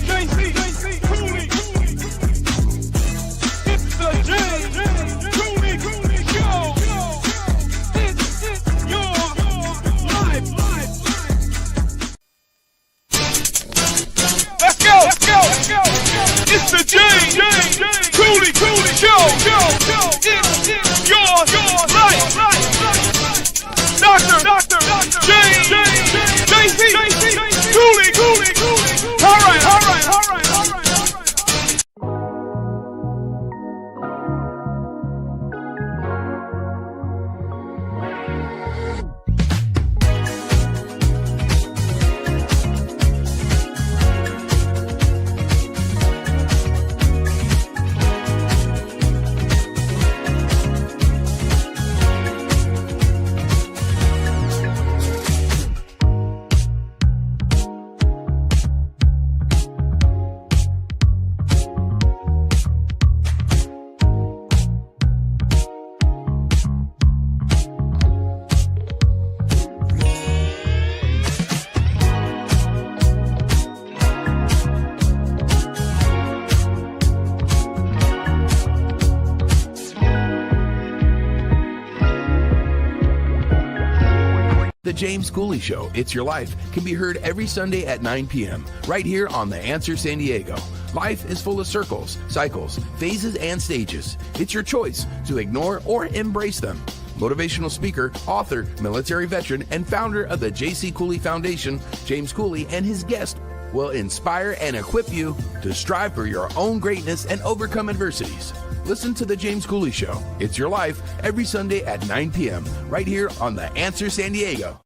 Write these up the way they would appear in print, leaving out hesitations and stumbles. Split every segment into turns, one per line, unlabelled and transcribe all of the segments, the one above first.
JC Cooley. It's the JC Cooley Show. It's your life. Let's go. It's the JC Cooley Show. It's your life. Doctor JC Cooley. All right.
The James Cooley Show, It's Your Life, can be heard every Sunday at 9 p.m. right here on The Answer San Diego. Life is full of circles, cycles, phases, and stages. It's your choice to ignore or embrace them. Motivational speaker, author, military veteran, and founder of the JC Cooley Foundation, James Cooley, and his guest will inspire and equip you to strive for your own greatness and overcome adversities. Listen to The James Cooley Show, It's Your Life, every Sunday at 9 p.m. right here on The Answer San Diego.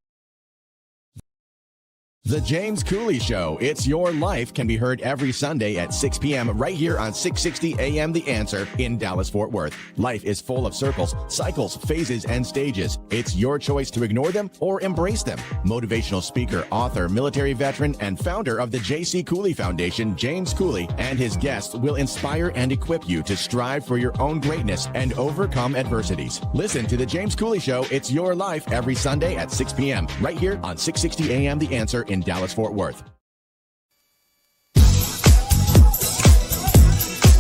The James Cooley Show, It's Your Life, can be heard every Sunday at 6 p.m. right here on 660 AM The Answer in Dallas-Fort Worth. Life is full of circles, cycles, phases, and stages. It's your choice to ignore them or embrace them. Motivational speaker, author, military veteran, and founder of the JC Cooley Foundation, James Cooley, and his guests will inspire and equip you to strive for your own greatness and overcome adversities. Listen to The James Cooley Show, It's Your Life, every Sunday at 6 p.m. right here on 660 AM The Answer in Dallas-Fort Worth.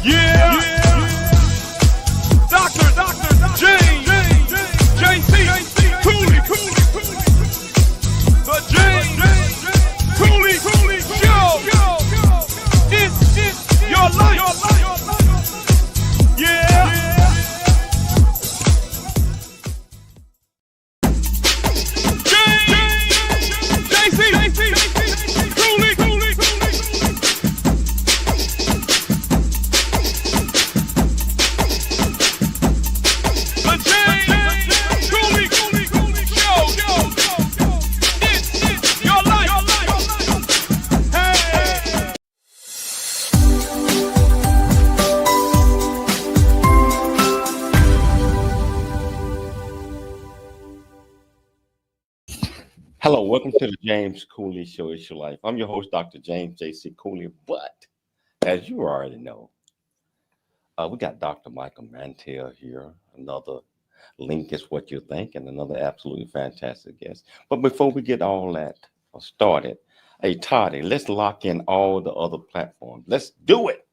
Yeah. Dr. JC Cooley. The James Cooley Show. It's your life. Yeah.
Hello, welcome to the James Cooley Show, It's Your Life. I'm your host, Dr. James JC Cooley, but as you already know, we got Dr. Michael Mantell here, another link is what you think, and another absolutely fantastic guest. But before we get all that started, hey, Toddy, let's lock in all the other platforms. Let's do it.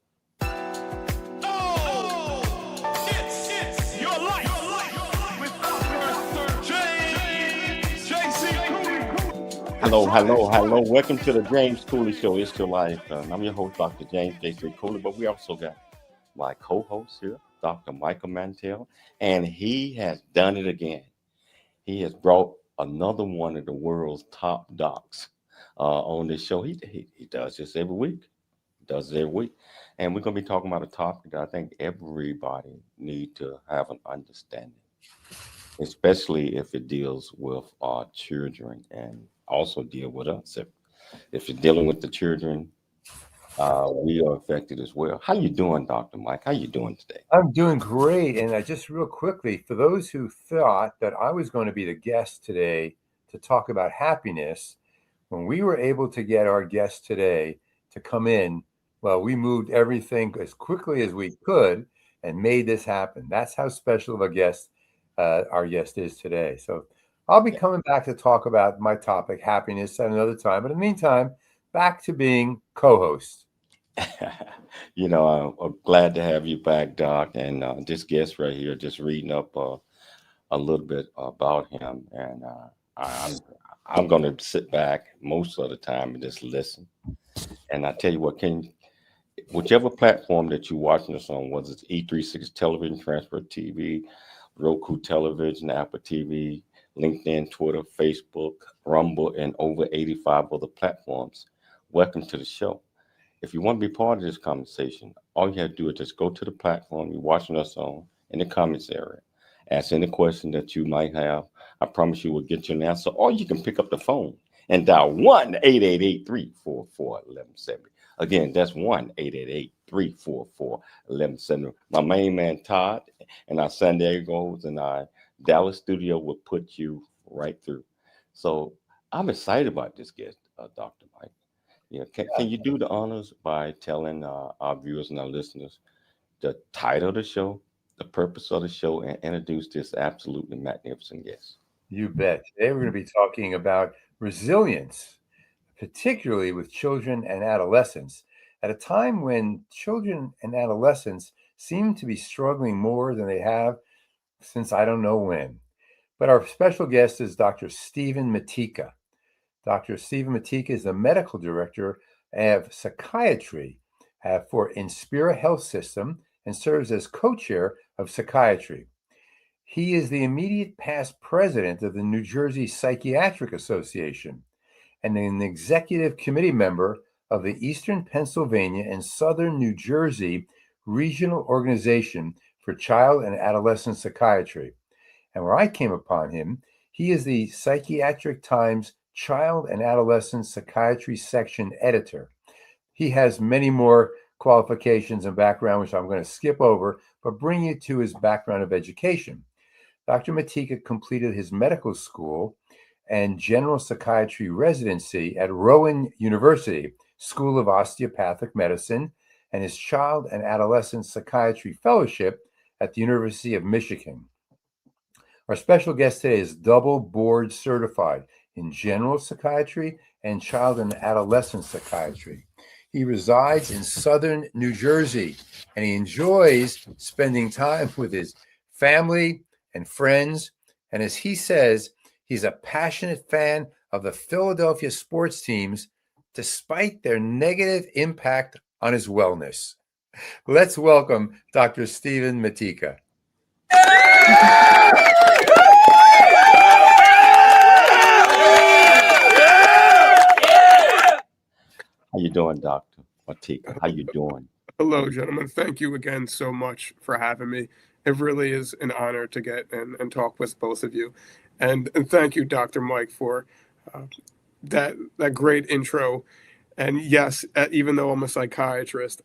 Hello. Welcome to the James Cooley Show, It's Your Life. I'm your host, Dr. James JC Cooley, but we also got my co-host here, Dr. Michael Mantell, and he has done it again. He has brought another one of the world's top docs on this show. He does this every week. And we're going to be talking about a topic that I think everybody needs to have an understanding, especially if it deals with our children and also deal with us. If you're dealing with the children, we are affected as well. How you doing, Dr. Mike? How you doing today?
I'm doing great. And I just real quickly, for those who thought that I was going to be the guest today to talk about happiness, when we were able to get our guest today to come in, well, we moved everything as quickly as we could and made this happen. That's how special of a guest our guest is today. So I'll be coming back to talk about my topic, happiness, at another time. But in the meantime, back to being co-host.
I'm glad to have you back, Doc. And this guest right here, just reading up a little bit about him, and I'm going to sit back most of the time and just listen. And I tell you what, whichever platform that you're watching us on, whether it's E36 television, transfer TV, Roku television, Apple TV, LinkedIn, Twitter, Facebook, Rumble, and over 85 other platforms, welcome to the show. If you want to be part of this conversation, all you have to do is just go to the platform you're watching us on in the comments area. Ask any question that you might have. I promise you we'll get you an answer. Or you can pick up the phone and dial 1-888-344-1170. Again, that's 1-888-344-1170. My main man, Todd, and our San Diego's and our Dallas studio will put you right through. So I'm excited about this guest, Dr. Mike. Yeah, can you do the honors by telling our viewers and our listeners the title of the show, the purpose of the show, and introduce this absolutely magnificent guest?
You bet. Today we're going to be talking about resilience, particularly with children and adolescents, at a time when children and adolescents seem to be struggling more than they have since I don't know when. But our special guest is Dr. Stephen Matika. Dr. Stephen Matika is the Medical Director of Psychiatry for Inspira Health System and serves as Co-Chair of Psychiatry. He is the immediate past president of the New Jersey Psychiatric Association and an executive committee member of the Eastern Pennsylvania and Southern New Jersey Regional Organization for Child and Adolescent Psychiatry. And where I came upon him, he is the Psychiatric Times Child and Adolescent Psychiatry section editor. He has many more qualifications and background, which I'm going to skip over, but bring you to his background of education. Dr. Matika completed his medical school and general psychiatry residency at Rowan University School of Osteopathic Medicine and his child and adolescent psychiatry fellowship at the University of Michigan. Our special guest today is double board certified in general psychiatry and child and adolescent psychiatry. He resides in Southern New Jersey, and he enjoys spending time with his family and friends. And as he says, he's a passionate fan of the Philadelphia sports teams, despite their negative impact on his wellness. Let's welcome Dr. Stephen Matika.
How you doing, Dr. Matika? How you doing?
Hello, gentlemen. Thank you again so much for having me. It really is an honor to get and talk with both of you. And thank you, Dr. Mike, for that great intro. And yes, even though I'm a psychiatrist,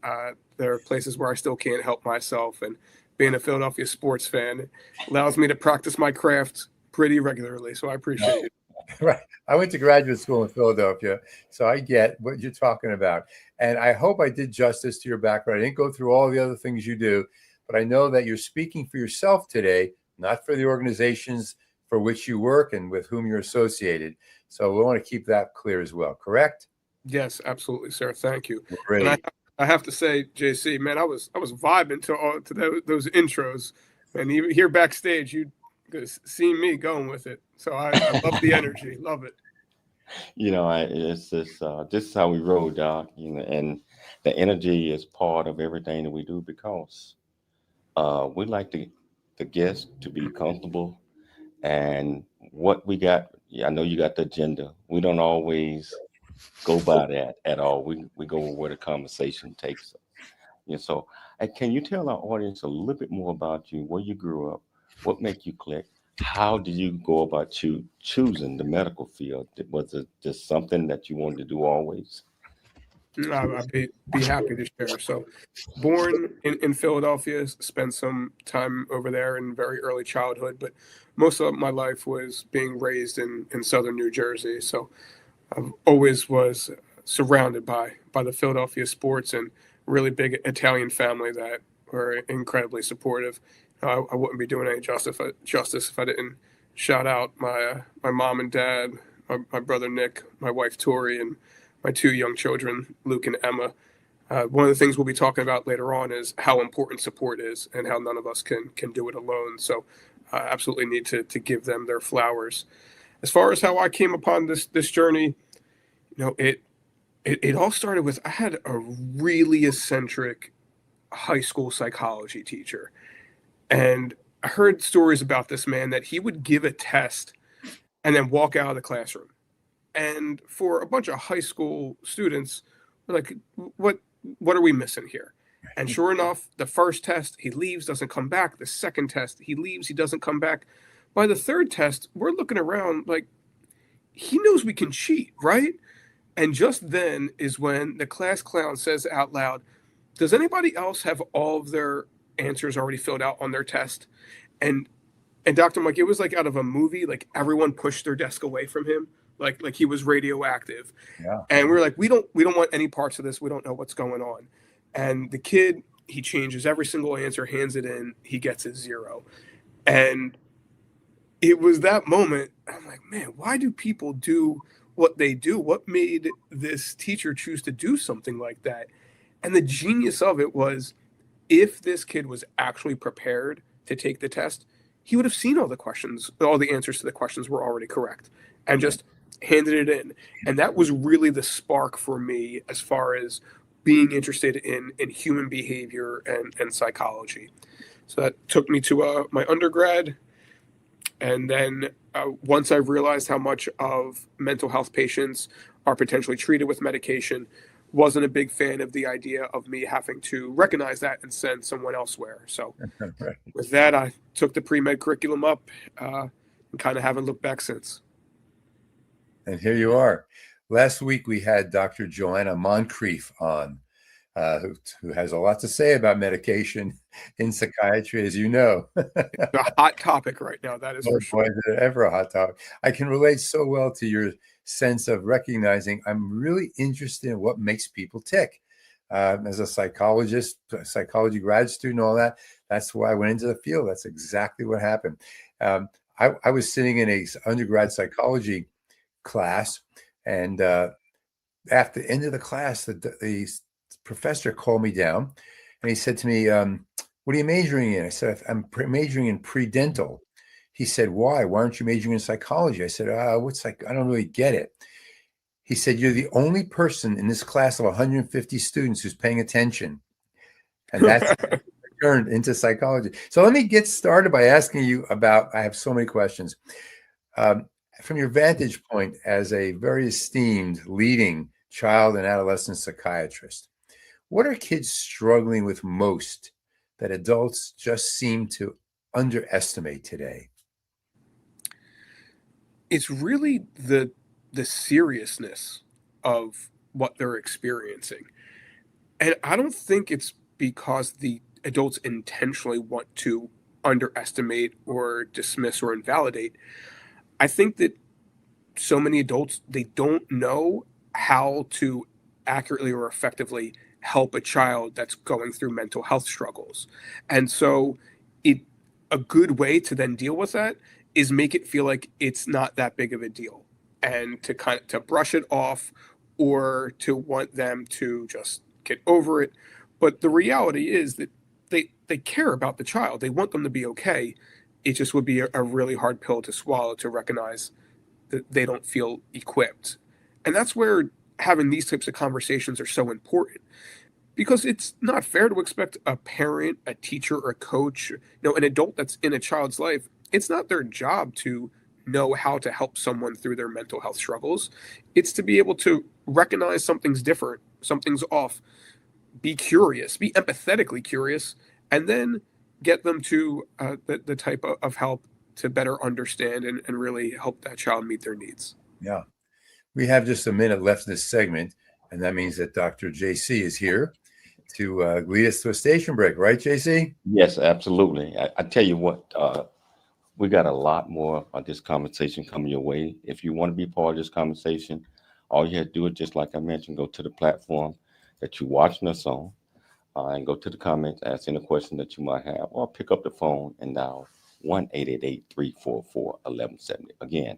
there are places where I still can't help myself. And being a Philadelphia sports fan allows me to practice my craft pretty regularly. So I appreciate it.
Right. I went to graduate school in Philadelphia, so I get what you're talking about. And I hope I did justice to your background. I didn't go through all the other things you do, but I know that you're speaking for yourself today, not for the organizations for which you work and with whom you're associated. So we want to keep that clear as well, correct?
Yes, absolutely, sir. Thank you.
Great.
And I have to say, JC, man, I was vibing to those intros, and even here backstage, you see me going with it. So I love the energy, love it.
It's this is how we roll, Doc. And the energy is part of everything that we do because we like the guests to be comfortable. And what we got, I know you got the agenda. We don't always go by that at all. We go where the conversation takes us. So can you tell our audience a little bit more about you, where you grew up, what made you click? How did you go about choosing the medical field? Was it just something that you wanted to do always?
I'd be happy to share. So born in Philadelphia, spent some time over there in very early childhood, but most of my life was being raised in Southern New Jersey. So I always was surrounded by the Philadelphia sports and really big Italian family that were incredibly supportive. I wouldn't be doing any justice if I didn't shout out my mom and dad, my brother Nick, my wife Tori, and my two young children, Luke and Emma. One of the things we'll be talking about later on is how important support is and how none of us can do it alone. So absolutely need to give them their flowers. As far as how I came upon this journey, it all started with, I had a really eccentric high school psychology teacher. And I heard stories about this man that he would give a test and then walk out of the classroom. And for a bunch of high school students, we're like, what are we missing here? And sure enough, the first test, he leaves, doesn't come back. The second test, he leaves, he doesn't come back. By the third test, we're looking around like, he knows we can cheat, right? And just then is when the class clown says out loud, does anybody else have all of their answers already filled out on their test? And Dr. Mike, it was like out of a movie, like everyone pushed their desk away from him, like he was radioactive.
Yeah.
And we were like, we don't want any parts of this. We don't know what's going on. And the kid, he changes every single answer, hands it in, he gets a 0. And it was that moment, I'm like, man, why do people do what they do? What made this teacher choose to do something like that? And the genius of it was, if this kid was actually prepared to take the test, he would have seen all the questions, all the answers to the questions were already correct, and just handed it in. And that was really the spark for me as far as being interested in human behavior and psychology. So that took me to my undergrad. And then once I realized how much of mental health patients are potentially treated with medication, wasn't a big fan of the idea of me having to recognize that and send someone elsewhere. So
Right.
with that, I took the pre-med curriculum up and kind of haven't looked back since.
And here you are. Last week, we had Dr. Joanna Moncrief on, who has a lot to say about medication in psychiatry, as you know.
It's a hot topic right now, that is for sure.
Boy, is it ever a hot topic. I can relate so well to your sense of recognizing I'm really interested in what makes people tick. As a psychologist, psychology grad student, all that, that's why I went into the field. That's exactly what happened. I was sitting in a undergrad psychology class, and at the end of the class, the professor called me down, and he said to me, what are you majoring in? I said, I'm majoring in pre-dental. He said, why aren't you majoring in psychology? I said, I don't really get it. He said, you're the only person in this class of 150 students who's paying attention. And that's turned into psychology. So let me get started by asking you about, I have so many questions. From your vantage point as a very esteemed leading child and adolescent psychiatrist, what are kids struggling with most that adults just seem to underestimate today?
It's really the seriousness of what they're experiencing. And I don't think it's because the adults intentionally want to underestimate or dismiss or invalidate. I think that so many adults, they don't know how to accurately or effectively help a child that's going through mental health struggles. And so a good way to then deal with that is make it feel like it's not that big of a deal, and to brush it off, or to want them to just get over it. But the reality is that they care about the child. They want them to be okay. It just would be a really hard pill to swallow, to recognize that they don't feel equipped. And that's where having these types of conversations are so important, because it's not fair to expect a parent, a teacher, or a coach, an adult that's in a child's life, it's not their job to know how to help someone through their mental health struggles. It's to be able to recognize something's different, something's off, be curious, be empathetically curious, and then get them to the type of help to better understand and really help that child meet their needs.
Yeah. We have just a minute left in this segment, and that means that Dr. JC is here to lead us to a station break, right, JC?
Yes, absolutely. I tell you what, we got a lot more of this conversation coming your way. If you want to be part of this conversation, all you have to do is, just like I mentioned, go to the platform that you're watching us on, and go to the comments, ask any question that you might have, or pick up the phone and dial 1-888-344-1170. Again,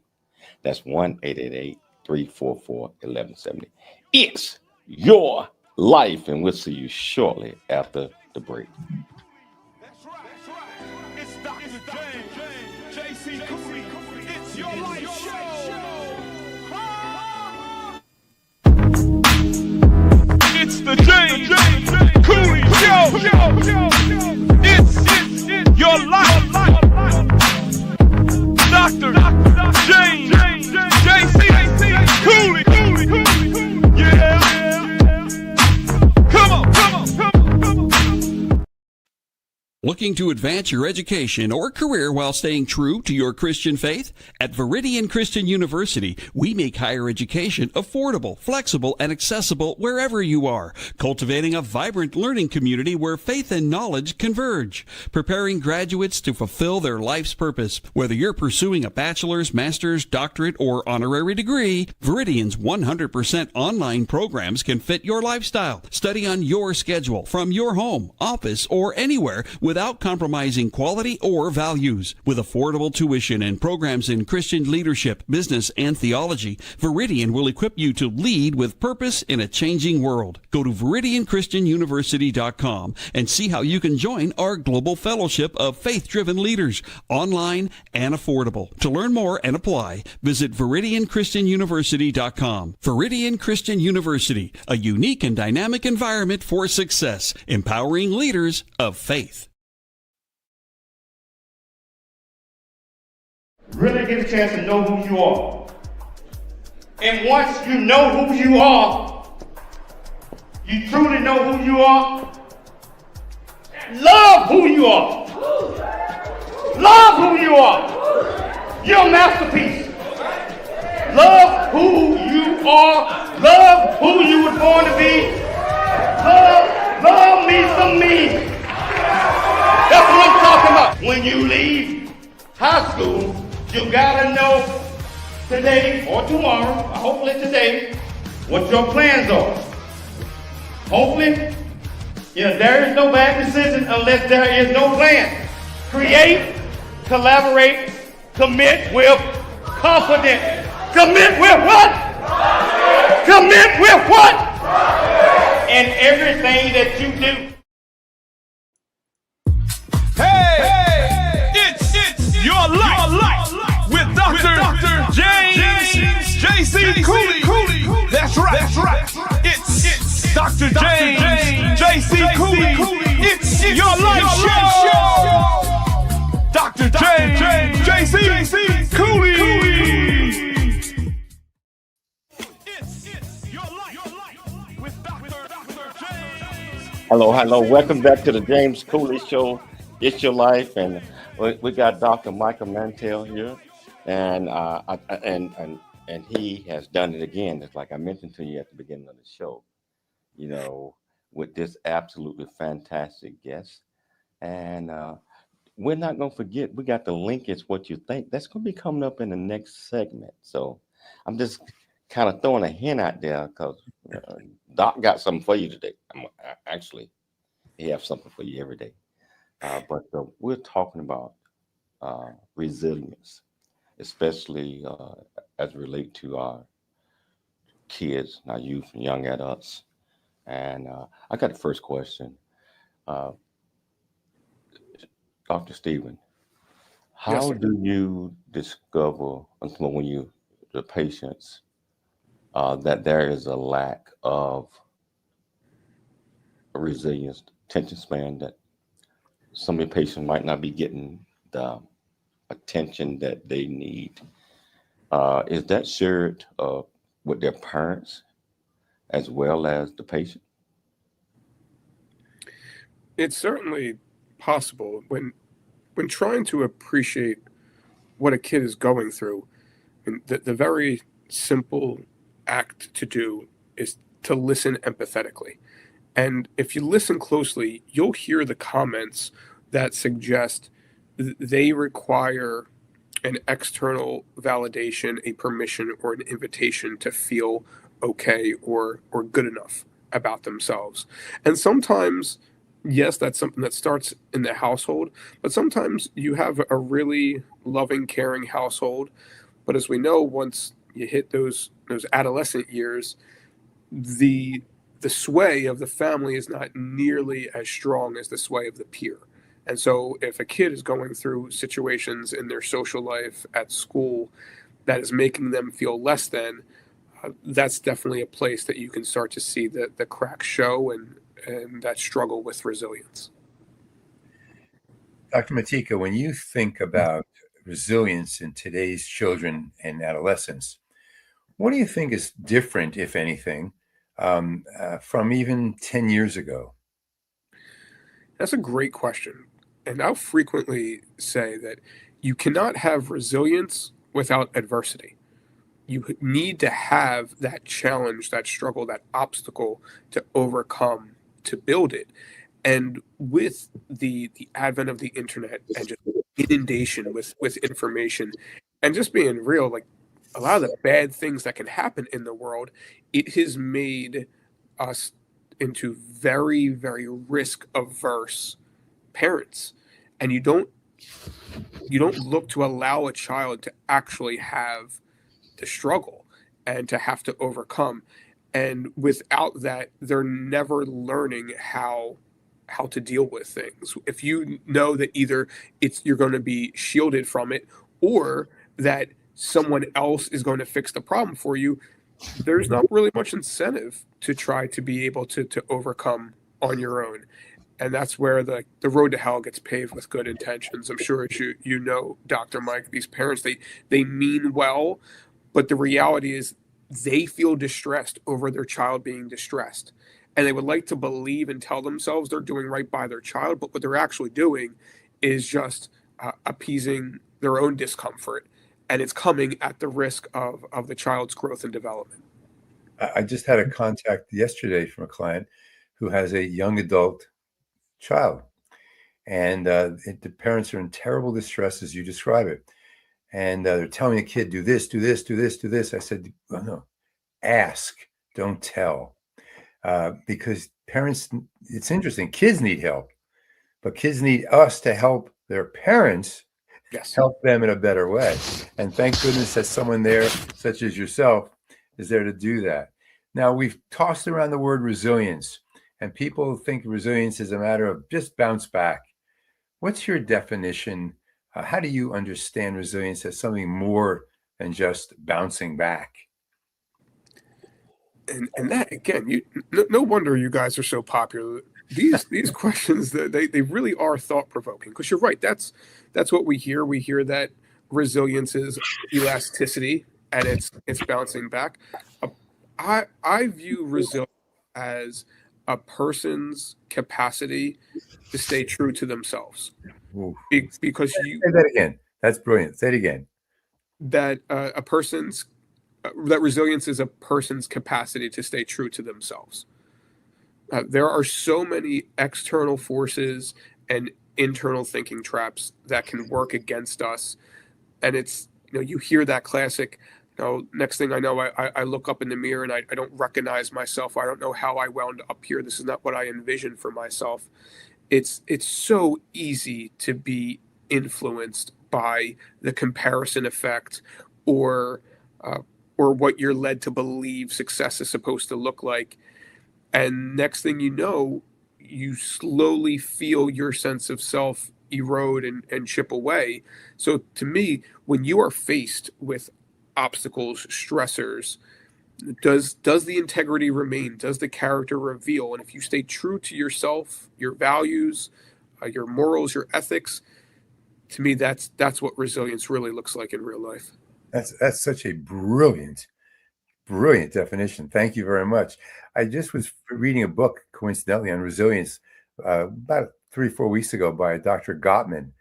that's 1-888-344-1170. It's Your Life, and we'll see you shortly after the break.
That's right. It's Dr. James, JC Cooley. It's Your Life Show. It's the James Cooley Show. It's Your Life. Dr. James JC Cooley. Yeah. Come on.
Looking to advance your education or career while staying true to your Christian faith? At Viridian Christian University, we make higher education affordable, flexible, and accessible wherever you are, cultivating a vibrant learning community where faith and knowledge converge, preparing graduates to fulfill their life's purpose. Whether you're pursuing a bachelor's, master's, doctorate, or honorary degree, Viridian's 100% online programs can fit your lifestyle. Study on your schedule from your home, office, or anywhere without compromising quality or values. With affordable tuition and programs in Christian leadership, business, and theology, Viridian will equip you to lead with purpose in a changing world. Go to ViridianChristianUniversity.com and see how you can join our global fellowship of faith-driven leaders, online and affordable. To learn more and apply, visit ViridianChristianUniversity.com. Viridian Christian University, a unique and dynamic environment for success, empowering leaders of faith.
Really get a chance to know who you are. And once you know who you are, you truly know who you are, love who you are. Love who you are. You're a masterpiece. Love who you are. Love who you were born to be. Love me some me. That's what I'm talking about. When you leave high school, you gotta know today or tomorrow, or hopefully today, what your plans are. Hopefully, there is no bad decision unless there is no plan. Create, collaborate, commit with confidence. Commit with what? Commit with what? In everything that you do.
Hey, it's Your Life with Dr. James JC Cooley. That's right. It's Dr. James JC Cooley. It's Your Life Show. Dr. James JC Cooley. It's Your Life with Dr. James.
Hello. Welcome back to the James Cooley Show. It's Your Life, and we got Dr. Michael Mantell here, and he has done it again. It's like I mentioned to you at the beginning of the show, with this absolutely fantastic guest, and we're not gonna forget. We got the link. It's what you think. That's gonna be coming up in the next segment. So I'm just kind of throwing a hint out there because Doc got something for you today. Actually, he has something for you every day. But we're talking about resilience, especially as it relates to our kids, our youth and young adults. And I got the first question. Dr. Stephen, how do you discover when the patients that there is a lack of resilience, attention span, that some of the patients might not be getting the attention that they need? Is that shared with their parents as well as the patient?
It's certainly possible when trying to appreciate what a kid is going through. And the very simple act to do is to listen empathetically. And if you listen closely, you'll hear the comments that suggest they require an external validation, a permission, or an invitation to feel okay or good enough about themselves. And sometimes, yes, that's something that starts in the household, but sometimes you have a really loving, caring household. But as we know, once you hit those adolescent years, the sway of the family is not nearly as strong as the sway of the peer. And so if a kid is going through situations in their social life at school that is making them feel less than, that's definitely a place that you can start to see the cracks show and that struggle with resilience.
Dr. Matika, when you think about resilience in today's children and adolescents, what do you think is different, if anything, from even 10 years ago?
That's a great question. And I'll frequently say that you cannot have resilience without adversity. You need to have that challenge, that struggle, that obstacle to overcome to build it. And with the advent of the internet and just inundation with information and just being real, like a lot of the bad things that can happen in the world, it has made us into very, very risk averse parents. And you don't look to allow a child to actually have the struggle and to have to overcome. And without that, they're never learning how to deal with things. If you know that either you're going to be shielded from it or that someone else is going to fix the problem for you, there's not really much incentive to try to be able to overcome on your own. And that's where the road to hell gets paved with good intentions. I'm sure you know, Dr. Mike, these parents, they mean well, but the reality is they feel distressed over their child being distressed. And they would like to believe and tell themselves they're doing right by their child, but what they're actually doing is just appeasing their own discomfort. And it's coming at the risk of the child's growth and development.
I just had a contact yesterday from a client who has a young adult child. And the parents are in terrible distress, as you describe it. And they're telling the kid, do this, do this, do this, do this. I said, well, no, ask, don't tell. Because parents, it's interesting, kids need help, but kids need us to help their parents, help them in a better way. And thank goodness that someone there, such as yourself, is there to do that. Now, we've tossed around the word resilience, and people think resilience is a matter of just bounce back. What's your definition? How do you understand resilience as something more than just bouncing back?
And that, again, no wonder you guys are so popular. These questions, they really are thought-provoking, because you're right. That's what we hear. We hear that resilience is elasticity and it's bouncing back. I view resilience as a person's capacity to stay true to themselves. Because
say that again. That's brilliant. Say it again.
That that resilience is a person's capacity to stay true to themselves. There are so many external forces and internal thinking traps that can work against us. And it's, you hear that classic, next thing I know, I look up in the mirror and I don't recognize myself. I don't know how I wound up here. This is not what I envisioned for myself. It's so easy to be influenced by the comparison effect or what you're led to believe success is supposed to look like. And next thing you know, you slowly feel your sense of self erode and chip away. So to me, when you are faced with obstacles, stressors, does the integrity remain? Does the character reveal? And if you stay true to yourself, your values, your morals, your ethics, to me, that's what resilience really looks like in real life.
That's such a brilliant definition. Thank you very much. I just was reading a book, coincidentally, on resilience about 3-4 weeks ago by Dr. Gottman.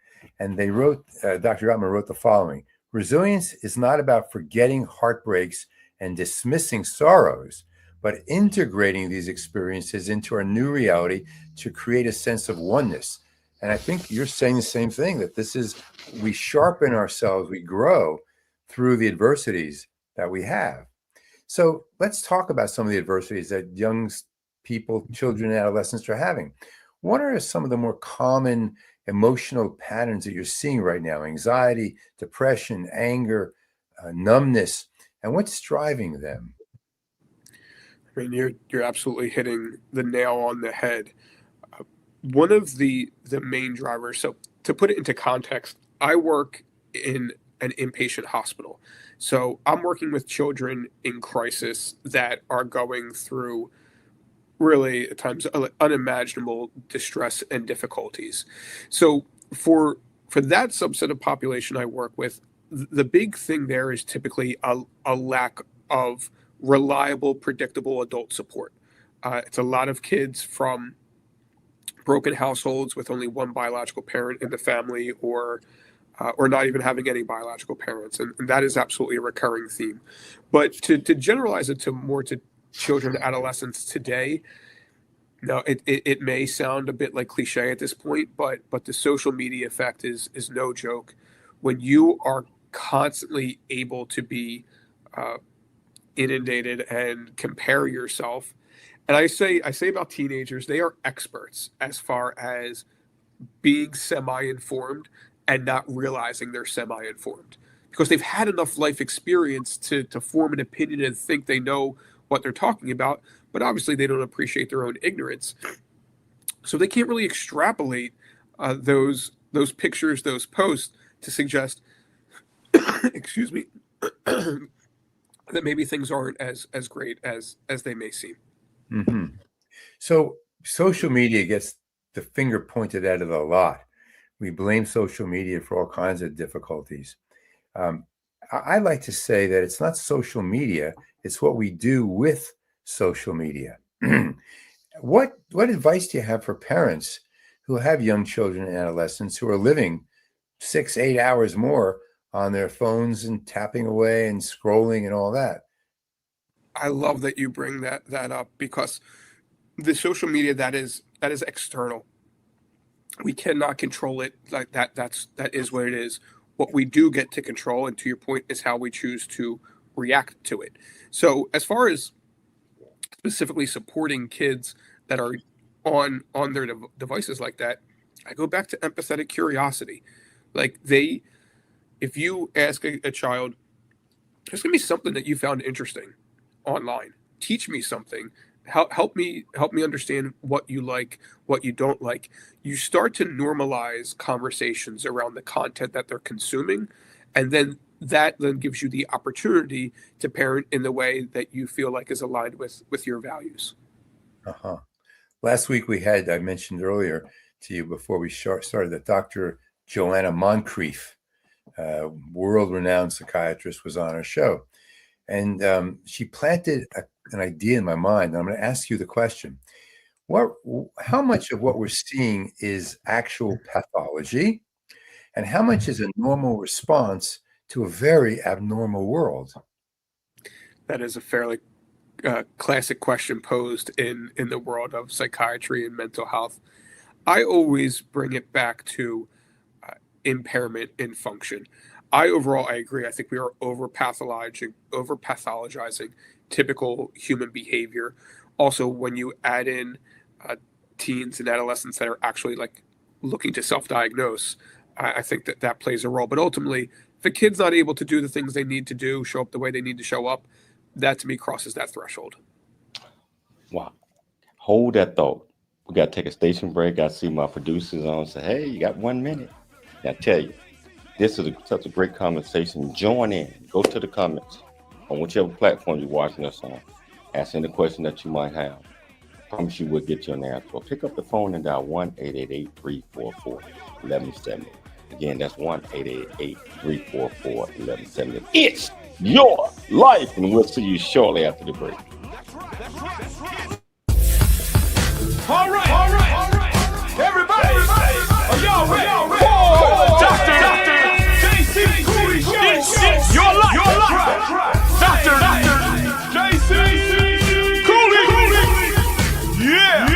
And they wrote, Dr. Gottman wrote the following: resilience is not about forgetting heartbreaks and dismissing sorrows, but integrating these experiences into our new reality to create a sense of oneness. And I think you're saying the same thing, that this is, we sharpen ourselves, we grow through the adversities that we have. So let's talk about some of the adversities that young people, children, and adolescents are having. What are some of the more common emotional patterns that you're seeing right now? Anxiety, depression, anger, numbness, and what's driving them?
I mean, you're absolutely hitting the nail on the head. One of the main drivers. So to put it into context, I work in an inpatient hospital. So I'm working with children in crisis that are going through really at times unimaginable distress and difficulties. So for that subset of population I work with, the big thing there is typically a lack of reliable, predictable adult support. It's a lot of kids from broken households with only one biological parent in the family, or not even having any biological parents, and that is absolutely a recurring theme. But to generalize it to children and adolescents today, now it may sound a bit like cliche at this point, but the social media effect is no joke. When you are constantly able to be inundated and compare yourself, and I say about teenagers, they are experts as far as being semi-informed and not realizing they're semi-informed, because they've had enough life experience to form an opinion and think they know what they're talking about, but obviously they don't appreciate their own ignorance. So they can't really extrapolate those pictures, those posts to suggest, excuse me, that maybe things aren't as great as they may seem.
Mm-hmm. So social media gets the finger pointed at it a lot. We blame social media for all kinds of difficulties. I like to say that it's not social media, it's what we do with social media. What advice do you have for parents who have young children and adolescents who are living 6-8 hours more on their phones and tapping away and scrolling and all that?
I love that you bring that up, because the social media that is external. We cannot control it. Like that is what it is. What we do get to control, and to your point, is how we choose to react to it. So as far as specifically supporting kids that are on their devices like that, I go back to empathetic curiosity. Like if you ask a child, there's going to be something that you found interesting online. Teach me something. Help me understand what you like, what you don't like. You start to normalize conversations around the content that they're consuming, and then that gives you the opportunity to parent in the way that you feel like is aligned with your values.
Last week we had, I mentioned earlier to you before we started, that Dr. Joanna Moncrief, world-renowned psychiatrist, was on our show. And she planted an idea in my mind. I'm going to ask you the question. How much of what we're seeing is actual pathology, and how much is a normal response to a very abnormal world?
That is a fairly classic question posed in the world of psychiatry and mental health. I always bring it back to impairment in function. I agree. I think we are over pathologizing typical human behavior. Also, when you add in teens and adolescents that are actually like looking to self-diagnose, I think that plays a role. But ultimately, if a kid's not able to do the things they need to do, show up the way they need to show up, that to me crosses that threshold.
Wow. Hold that thought. We got to take a station break. I see my producers on, say, hey, you got 1 minute. Now, I tell you, this is such a great conversation. Join in. Go to the comments on whichever platform you're watching us on. Ask any question that you might have. I promise you we'll get you an answer. Or pick up the phone and dial 1-888-344-1170. Again, that's 1-888-344-1170. It's your life, and we'll see you shortly after the break.
All right. Everybody. Are y'all ready? Dr. JC Cooley Show. It's your life. Dr. JC Cooley. Yeah.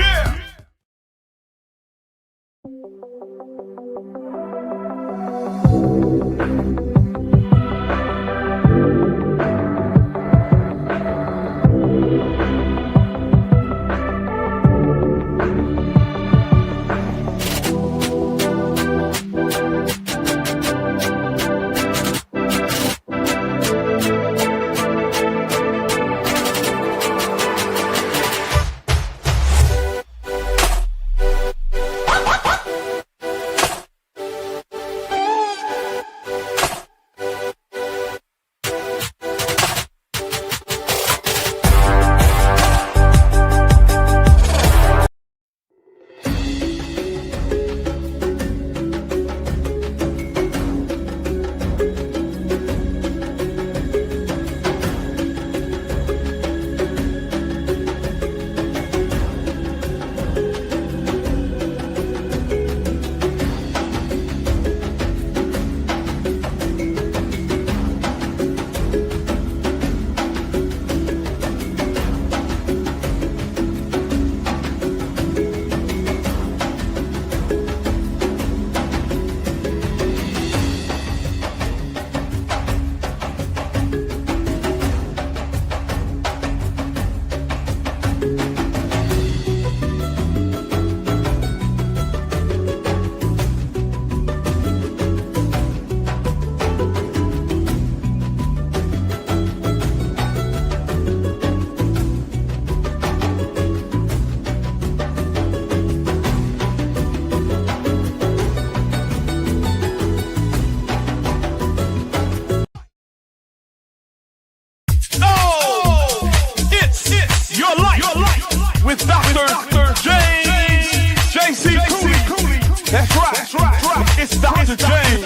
Dr. James,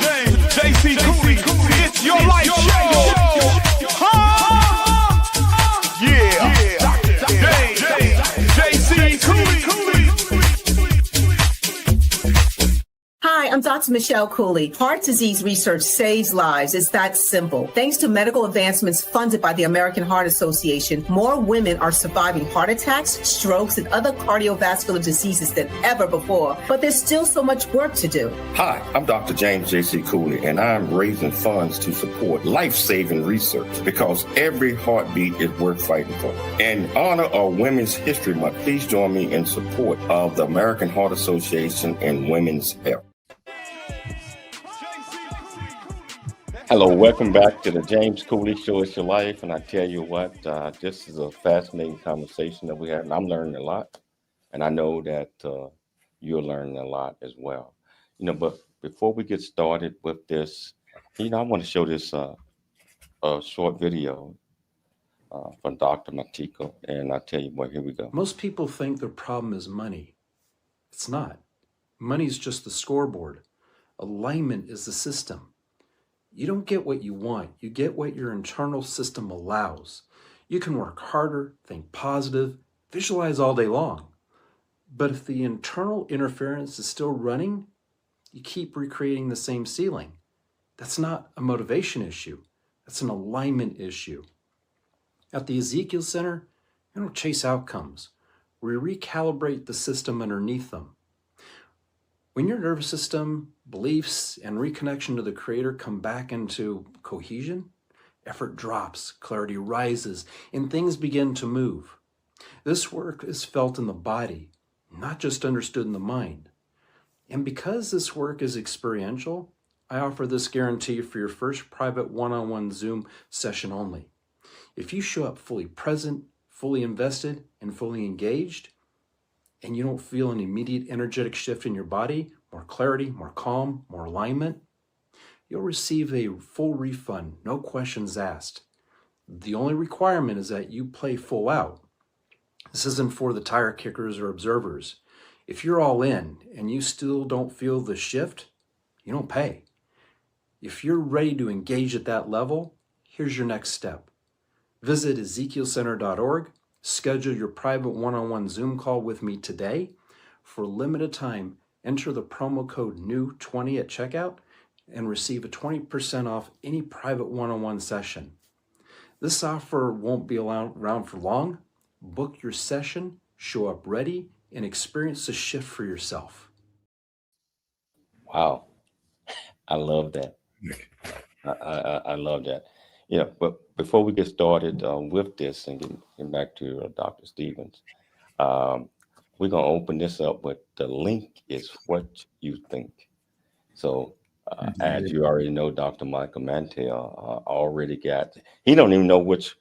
JC Cooley. It's your life show. Yeah. Dr. James, JC Cooley.
Hi, I'm Dr. Michelle Cooley. Heart disease research saves lives. It's that simple. Thanks to medical advancements funded by the American Heart Association, more women are surviving heart attacks, strokes, and other cardiovascular diseases than ever before. But there's still so much work to do.
Hi, I'm Dr. James JC Cooley, and I'm raising funds to support life-saving research because every heartbeat is worth fighting for. In honor of Women's History Month, please join me in support of the American Heart Association and women's health. Hello, welcome back to the James Cooley Show. It's your life, and I tell you what, this is a fascinating conversation that we had, and I'm learning a lot, and I know that you're learning a lot as well. But before we get started with this, I want to show this a short video from Dr. Matika, and I tell you what, here we go.
Most people think their problem is money. It's not. Money is just the scoreboard. Alignment is the system. You don't get what you want. You get what your internal system allows. You can work harder, think positive, visualize all day long. But if the internal interference is still running, you keep recreating the same ceiling. That's not a motivation issue. That's an alignment issue. At the Ezekiel Center, we don't chase outcomes. We recalibrate the system underneath them. When your nervous system, beliefs, and reconnection to the Creator come back into cohesion, effort drops, clarity rises, and things begin to move. This work is felt in the body, not just understood in the mind. And because this work is experiential, I offer this guarantee for your first private one-on-one Zoom session only. If you show up fully present, fully invested, and fully engaged, and you don't feel an immediate energetic shift in your body, more clarity, more calm, more alignment, you'll receive a full refund, no questions asked. The only requirement is that you play full out. This isn't for the tire kickers or observers. If you're all in and you still don't feel the shift, you don't pay. If you're ready to engage at that level, here's your next step. Visit ezekielcenter.org. Schedule your private one-on-one Zoom call with me today. For a limited time, enter the promo code NEW20 at checkout and receive a 20% off any private one-on-one session. This offer won't be around for long. Book your session, show up ready, and experience the shift for yourself.
Wow. I love that. I love that. But before we get started with this and get back to Dr. Stevens, we're going to open this up with the link is what you think. So as you already know, Dr. Michael Mantell already got, he don't even know which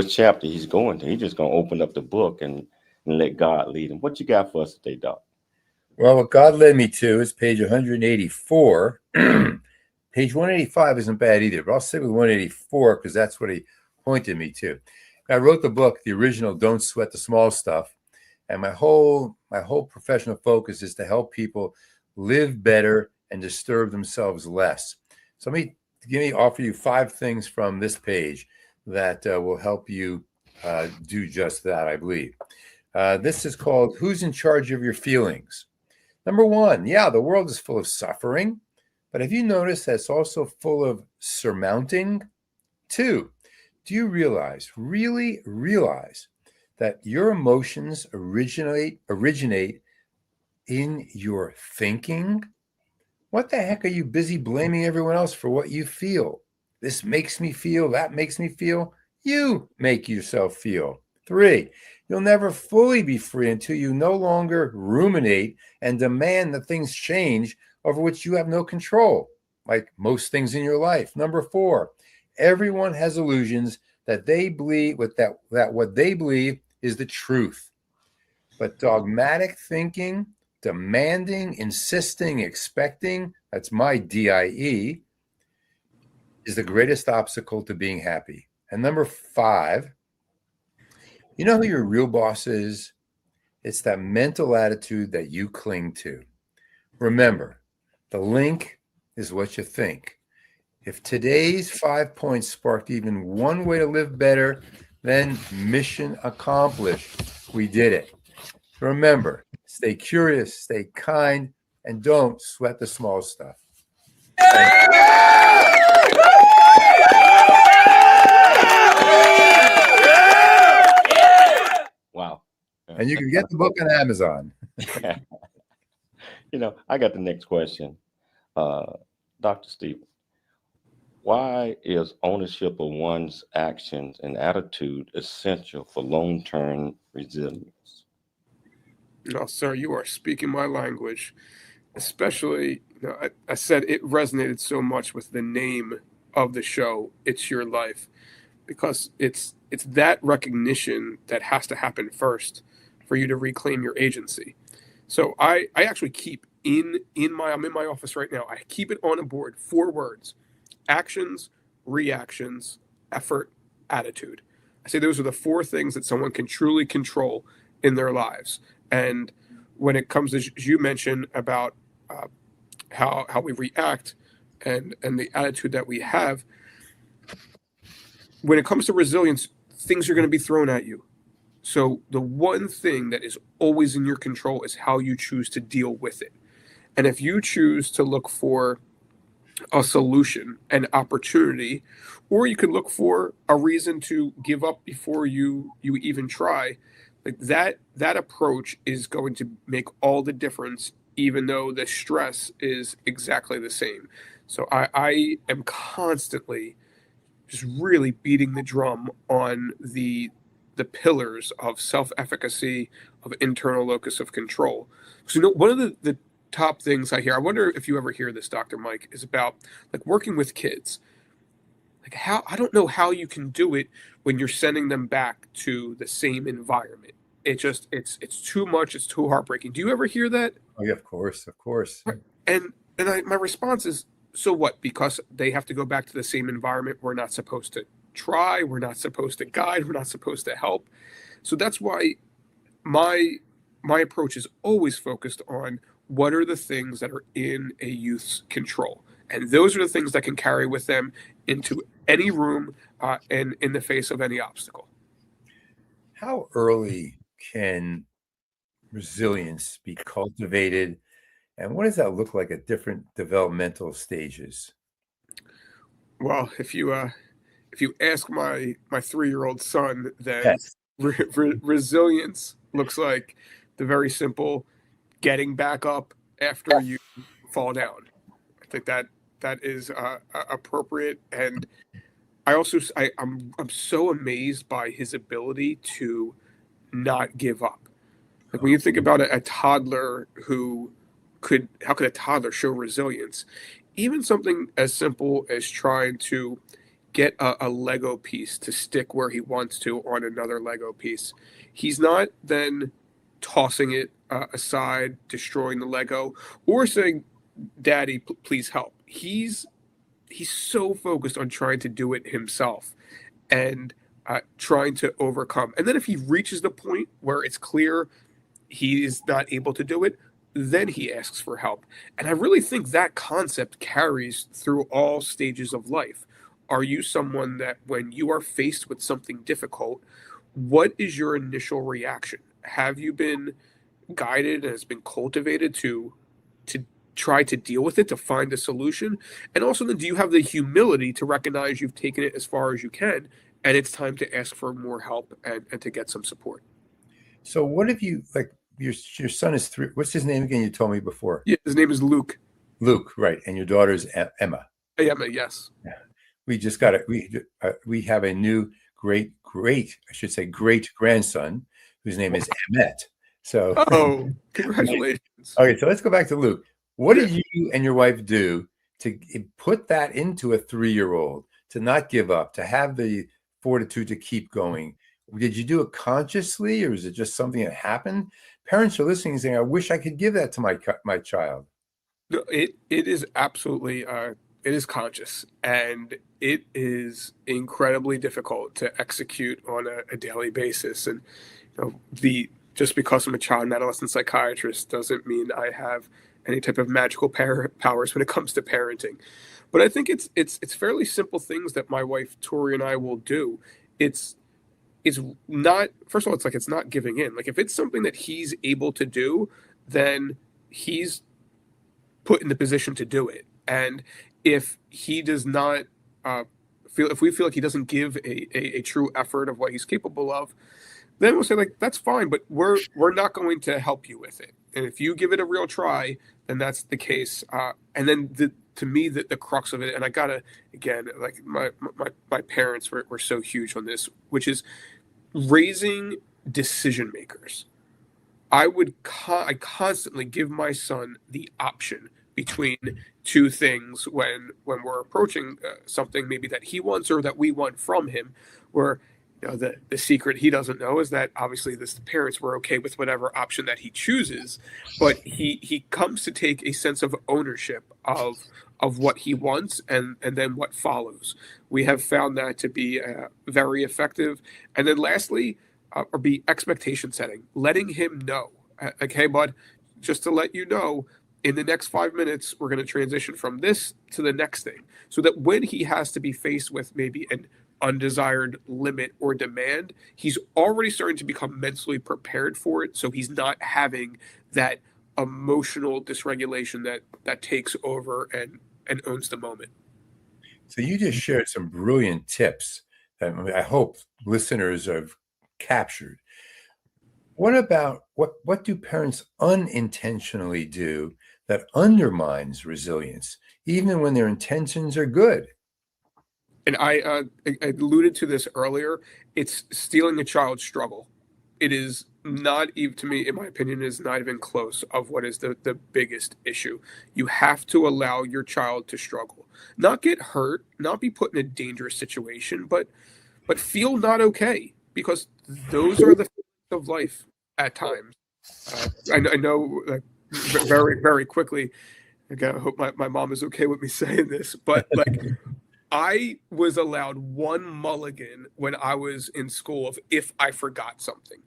chapter he's going to. He's just going to open up the book and let God lead him. What you got for us today, Doc?
Well, what God led me to is page 184. Page 185 isn't bad either, but I'll stick with 184 because that's what he pointed me to. I wrote the book, the original Don't Sweat the Small Stuff, and my whole professional focus is to help people live better and disturb themselves less. So let me offer you 5 things from this page that will help you do just that, I believe. This is called Who's in Charge of Your Feelings? Number 1, the world is full of suffering. But have you noticed that it's also full of surmounting? 2, do you really realize that your emotions originate in your thinking? What the heck are you busy blaming everyone else for what you feel? This makes me feel, that makes me feel. You make yourself feel. 3, you'll never fully be free until you no longer ruminate and demand that things change over which you have no control, like most things in your life. Number 4, everyone has illusions that they believe that what they believe is the truth. But dogmatic thinking, demanding, insisting, expecting, that's my DIE, is the greatest obstacle to being happy. And number 5, you know who your real boss is? It's that mental attitude that you cling to. Remember, the link is what you think. If today's 5 points sparked even one way to live better, then mission accomplished. We did it. Remember, stay curious, stay kind, and don't sweat the small stuff.
Wow.
And you can get the book on Amazon.
I got the next question. Dr. Stephen, why is ownership of one's actions and attitude essential for long-term resilience?
No, sir, you are speaking my language. Especially, I said it resonated so much with the name of the show, It's Your Life, because it's that recognition that has to happen first for you to reclaim your agency. So I actually keep I'm in my office right now. I keep it on a board, 4 words: actions, reactions, effort, attitude. I say those are the 4 things that someone can truly control in their lives. And when it comes, as you mentioned, about how we react and the attitude that we have, when it comes to resilience, things are going to be thrown at you. So the one thing that is always in your control is how you choose to deal with it. And if you choose to look for a solution, an opportunity, or you could look for a reason to give up before you even try, like that approach is going to make all the difference, even though the stress is exactly the same. So I am constantly just really beating the drum on the pillars of self-efficacy, of internal locus of control. So one of the top things I hear, I wonder if you ever hear this, Dr. Mike, is about like working with kids. Like I don't know how you can do it when you're sending them back to the same environment. It's too much. It's too heartbreaking. Do you ever hear that?
Oh, yeah, of course.
And my response is, so what? Because they have to go back to the same environment, we're not supposed to try, we're not supposed to guide, we're not supposed to help. So that's why my approach is always focused on what are the things that are in a youth's control. And those are the things that can carry with them into any room and in the face of any obstacle.
How early can resilience be cultivated, and what does that look like at different developmental stages?
Well, if you ask my 3-year-old son, then
Yes.
Resilience looks like the very simple getting back up after you fall down. I think that is appropriate, and I'm so amazed by his ability to not give up. Like when you think about a toddler how could a toddler show resilience? Even something as simple as trying to get a Lego piece to stick where he wants to on another Lego piece. He's not then tossing it aside, destroying the Lego, or saying, "Daddy, please help." He's so focused on trying to do it himself and trying to overcome. And then if he reaches the point where it's clear he is not able to do it, then he asks for help. And I really think that concept carries through all stages of life. Are you someone that when you are faced with something difficult, what is your initial reaction? Have you been guided and has been cultivated to try to deal with it, to find a solution? And also then, do you have the humility to recognize you've taken it as far as you can and it's time to ask for more help and to get some support?
So what if you, like, your son is 3, what's his name again? You told me before.
Yeah, his name is Luke.
Luke, right. And your daughter's Emma.
Emma, yes.
Yeah. We just got it. We have a new great grandson whose name is Emmett. So
congratulations.
Okay, so let's go back to Luke. What did you and your wife do to put that into a 3-year-old, to not give up, to have the fortitude to keep going? Did you do it consciously, or is it just something that happened? Parents are listening and saying, "I wish I could give that to my child."
No, it is absolutely it is conscious, and it is incredibly difficult to execute on a daily basis. And just because I'm a child and adolescent psychiatrist doesn't mean I have any type of magical powers when it comes to parenting. But I think it's fairly simple things that my wife Tori and I will do. It's not, first of all, it's not giving in. Like if it's something that he's able to do, then he's put in the position to do it. And if he does not if we feel like he doesn't give a true effort of what he's capable of, then we'll say like, that's fine, but we're not going to help you with it. And if you give it a real try, then that's the case. And then to me, the crux of it, and I gotta, again, like my parents were so huge on this, which is raising decision makers. I constantly give my son the option between two things when we're approaching something maybe that he wants or that we want from him, where the secret he doesn't know is that obviously the parents were okay with whatever option that he chooses, but he comes to take a sense of ownership of what he wants and then what follows. We have found that to be very effective. And then lastly, or be expectation setting, letting him know, okay, bud, just to let you know, in the next 5 minutes, we're going to transition from this to the next thing, so that when he has to be faced with maybe an undesired limit or demand, he's already starting to become mentally prepared for it. So he's not having that emotional dysregulation that takes over and owns the moment.
So you just shared some brilliant tips that I hope listeners have captured. What about what do parents unintentionally do that undermines resilience, even when their intentions are good?
And I alluded to this earlier. It's stealing a child's struggle. It is not even, to me, in my opinion, is not even close of what is the biggest issue. You have to allow your child to struggle, not get hurt, not be put in a dangerous situation, but feel not okay, because those are the things of life at times. I know very, very quickly, again, I hope my mom is okay with me saying this, but like I was allowed one mulligan when I was in school of if I forgot something.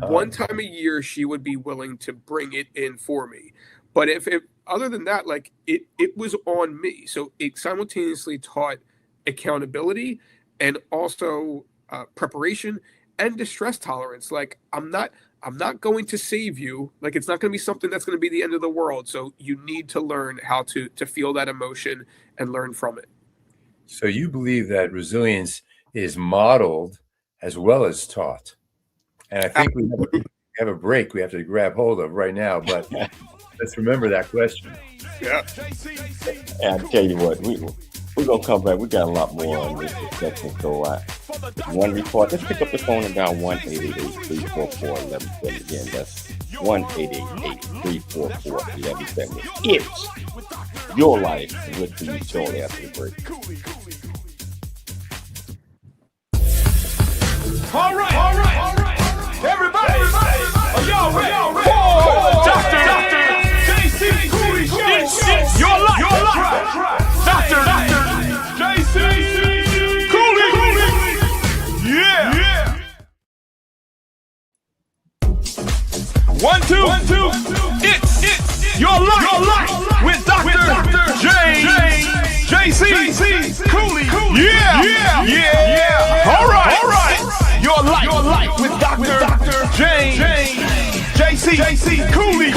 One time a year, she would be willing to bring it in for me. But if other than that, like it was on me. So it simultaneously taught accountability and also preparation and distress tolerance. Like I'm not going to save you. Like it's not going to be something that's going to be the end of the world. So you need to learn how to feel that emotion and learn from it.
So you believe that resilience is modeled as well as taught. And I think we have a break we have to grab hold of right now, but let's remember that question.
Yeah.
And I tell you what, we're going to come back. We got a lot more on this discussion. So one report, let's pick up the phone and dial 1-888-344-1170. Again, that's 1-888-344-1170. It's your life with you shortly after the break.
All right. Everybody. Are y'all ready? Dr. JC Cooley Show. It's your life. Dr. JC Cooley. Yeah. 1, 2. It's your life with Dr. JC Cooley. Yeah. All right. Your life with Dr. JC Cooley.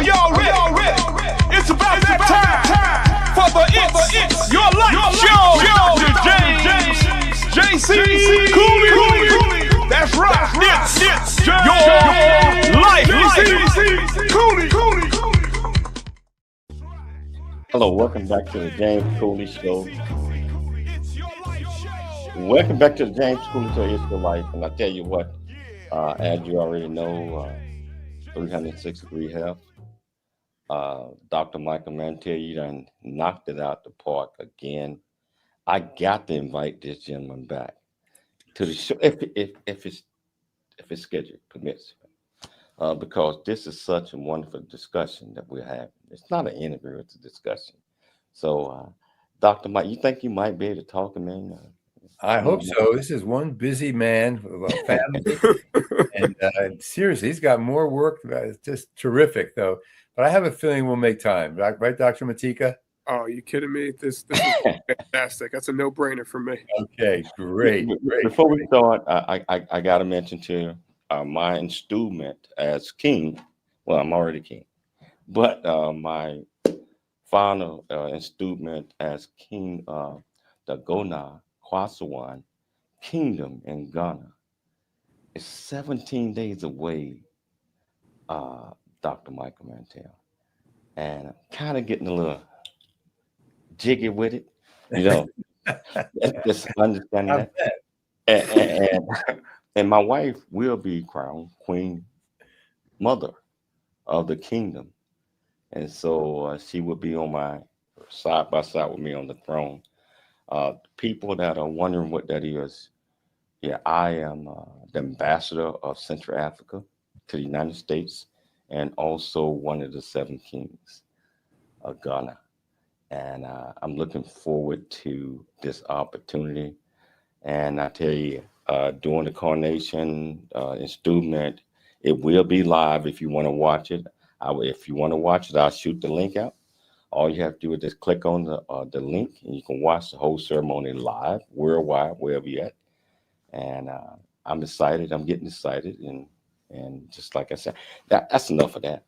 Are y'all ready? It's about that time for the It's Your Life Show. JC Cooley. That's right. It's your life. Cooley.
Hello, welcome back to the James Cooley Show. Welcome back to the James Cooley Show, It's Your Life. And I tell you what, as you already know, 306 Degree Health, Dr. Michael Mantell, you done knocked it out the park again. I got to invite this gentleman back to the show if his schedule permits, because this is such a wonderful discussion that we're having. It's not an interview; it's a discussion. So, Dr. Mike, you think you might be able to talk him in?
I hope so. This is one busy man with a family, and seriously, he's got more work. It's just terrific, though. But I have a feeling we'll make time, right, Dr. Matika?
Oh, you kidding me? This is fantastic. That's a no-brainer for me.
Okay, great.
Before we start, I got to mention to my installment as king. Well, I'm already king, but my final installment as king of the Gona Kwasawan Kingdom in Ghana is 17 days away, Dr. Michael Mantell. And I'm kind of getting a little jiggy with it, you know. Just understanding that. And my wife will be crowned Queen Mother of the Kingdom. And so she will be on my side by side with me on the throne. People that are wondering what that is, yeah, I am the ambassador of Central Africa to the United States, and also one of the 7 kings of Ghana. And I'm looking forward to this opportunity. And I tell you, during the coronation installment, it will be live if you want to watch it. If you want to watch it, I'll shoot the link out. All you have to do is just click on the link, and you can watch the whole ceremony live, worldwide, wherever you're at. And I'm excited. I'm getting excited. And just like I said, that's enough of that.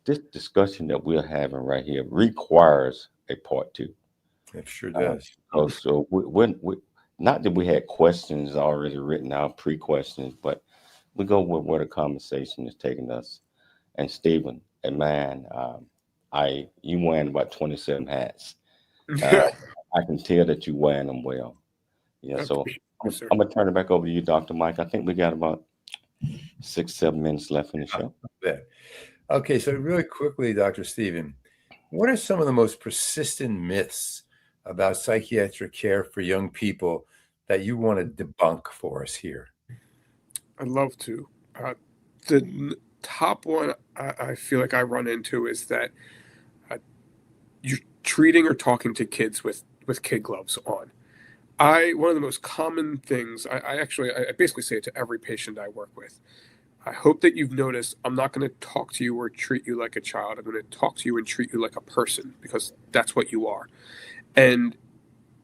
This discussion that we're having right here requires a part 2.
It sure does.
So we not that we had questions already written out, pre-questions, but we go with where the conversation is taking us. And Stephen, and man, you wearing about 27 hats. I can tell that you wearing them well. Yeah, so I'm gonna turn it back over to you, Dr. Mike. I think we got about 6-7 minutes left in the show.
Okay, so really quickly, Dr. Stephen, what are some of the most persistent myths about psychiatric care for young people that you want to debunk for us here?
I'd love to. The top one I feel like I run into is that you're treating or talking to kids with kid gloves on. One of the most common things, I basically say it to every patient I work with. I hope that you've noticed I'm not going to talk to you or treat you like a child. I'm going to talk to you and treat you like a person, because that's what you are. And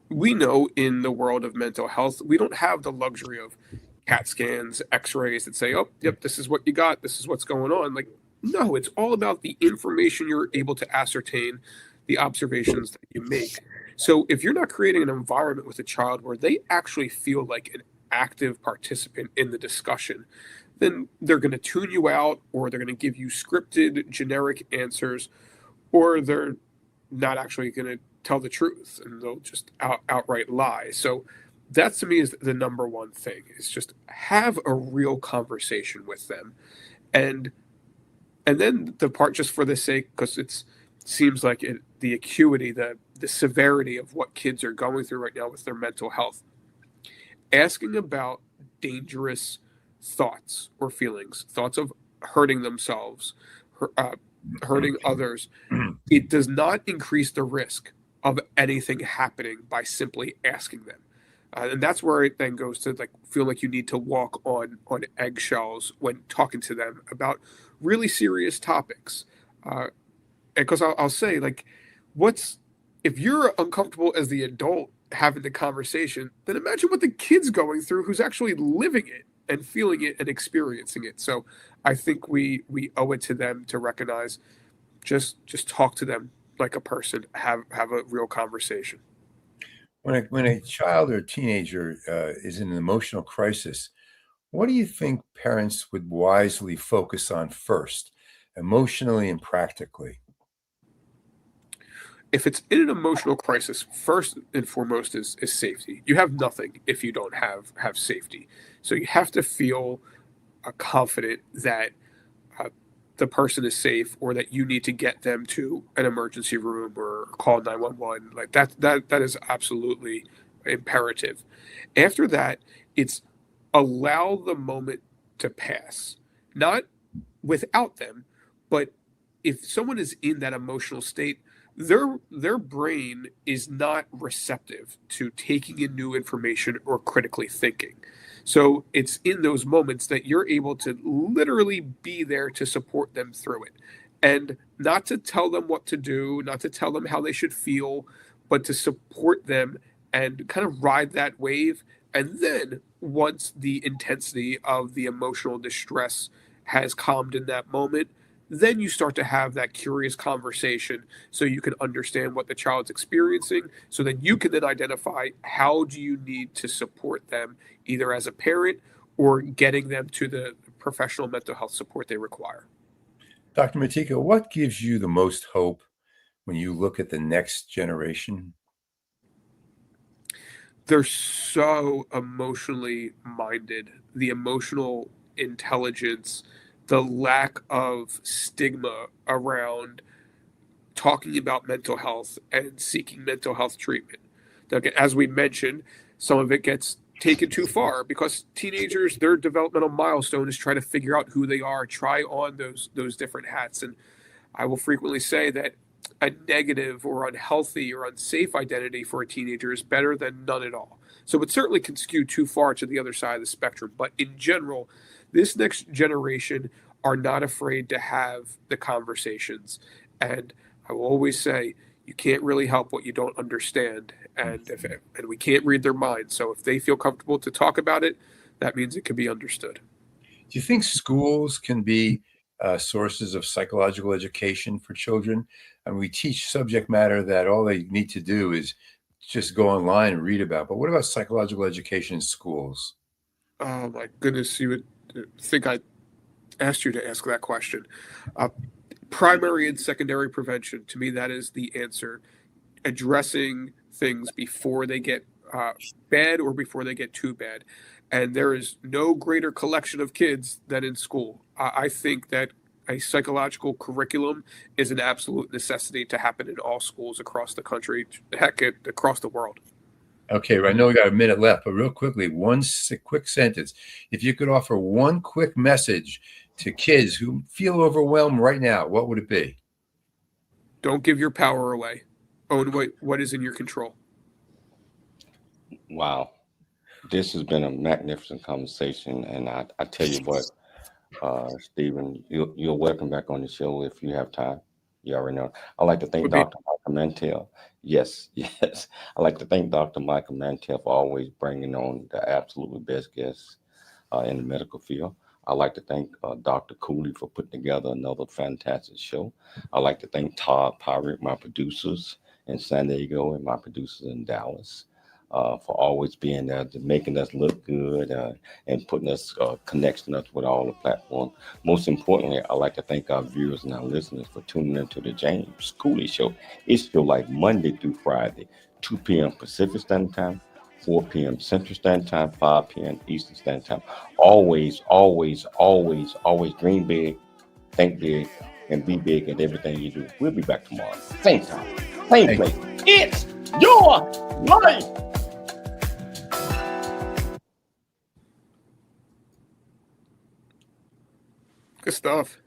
we know in the world of mental health, we don't have the luxury of CAT scans, x-rays that say, oh, yep, this is what you got. This is what's going on. Like, no, it's all about the information you're able to ascertain, the observations that you make. So if you're not creating an environment with a child where they actually feel like an active participant in the discussion, then they're going to tune you out, or they're going to give you scripted, generic answers, or they're not actually going to tell the truth, and they'll just outright lie. So that, to me, is the number one thing, is just have a real conversation with them. And then the part, just for the sake, because it seems like the acuity, the severity of what kids are going through right now with their mental health, asking about dangerous thoughts or feelings, thoughts of hurting themselves, hurting others, it does not increase the risk of anything happening by simply asking them. And that's where it then goes to feel like you need to walk on eggshells when talking to them about really serious topics. Because I'll say, if you're uncomfortable as the adult having the conversation, then imagine what the kid's going through who's actually living it. and feeling it and experiencing it. So I think we owe it to them to recognize, just talk to them like a person, have a real conversation.
When a child or a teenager is in an emotional crisis, what do you think parents would wisely focus on first, emotionally and practically?
If it's in an emotional crisis, first and foremost is safety. You have nothing if you don't have safety. So you have to feel confident that the person is safe, or that you need to get them to an emergency room or call 911. Like that is absolutely imperative. After that, it's allow the moment to pass, not without them, but if someone is in that emotional state, their brain is not receptive to taking in new information or critically thinking. So it's in those moments that you're able to literally be there to support them through it, and not to tell them what to do, not to tell them how they should feel, but to support them and kind of ride that wave. And then once the intensity of the emotional distress has calmed in that moment, then you start to have that curious conversation so you can understand what the child's experiencing, so that you can then identify how do you need to support them, either as a parent or getting them to the professional mental health support they require.
Dr. Matika, what gives you the most hope when you look at the next generation?
They're so emotionally minded. The emotional intelligence, the lack of stigma around talking about mental health and seeking mental health treatment. As we mentioned, some of it gets taken too far because teenagers, their developmental milestone is trying to figure out who they are, try on those different hats. And I will frequently say that a negative or unhealthy or unsafe identity for a teenager is better than none at all. So it certainly can skew too far to the other side of the spectrum. But in general, this next generation are not afraid to have the conversations. And I will always say, you can't really help what you don't understand. And we can't read their minds. So if they feel comfortable to talk about it, that means it can be understood.
Do you think schools can be sources of psychological education for children? And we teach subject matter that all they need to do is just go online and read about. But what about psychological education in schools?
Oh my goodness, you would think I asked you to ask that question. Primary and secondary prevention, to me, that is the answer. Addressing things before they get bad or before they get too bad. And there is no greater collection of kids than in school. I think that a psychological curriculum is an absolute necessity to happen in all schools across the country, heck, across the world.
Okay, I know we got a minute left, but real quickly, one quick sentence. If you could offer one quick message to kids who feel overwhelmed right now, what would it be?
Don't give your power away. Own what is in your control.
Wow. This has been a magnificent conversation. And I tell you what, Stephen, you're welcome back on the show if you have time. You already know. I'd like to thank Dr. Michael Mantell. Yes. I'd like to thank Dr. Michael Mantell for always bringing on the absolutely best guests in the medical field. I'd like to thank Dr. Cooley for putting together another fantastic show. I'd like to thank Todd Pirate, my producers in San Diego, and my producers in Dallas, for always being there, making us look good and putting us, connecting us with all the platforms. Most importantly, I'd like to thank our viewers and our listeners for tuning into the James Cooley Show. It's your like Monday through Friday, 2 p.m. Pacific Standard Time, 4 p.m. Central Standard Time, 5 p.m. Eastern Standard Time. Always, always, always, always dream big, think big, and be big at everything you do. We'll be back tomorrow. Same time, same place. It's your life.
Good stuff.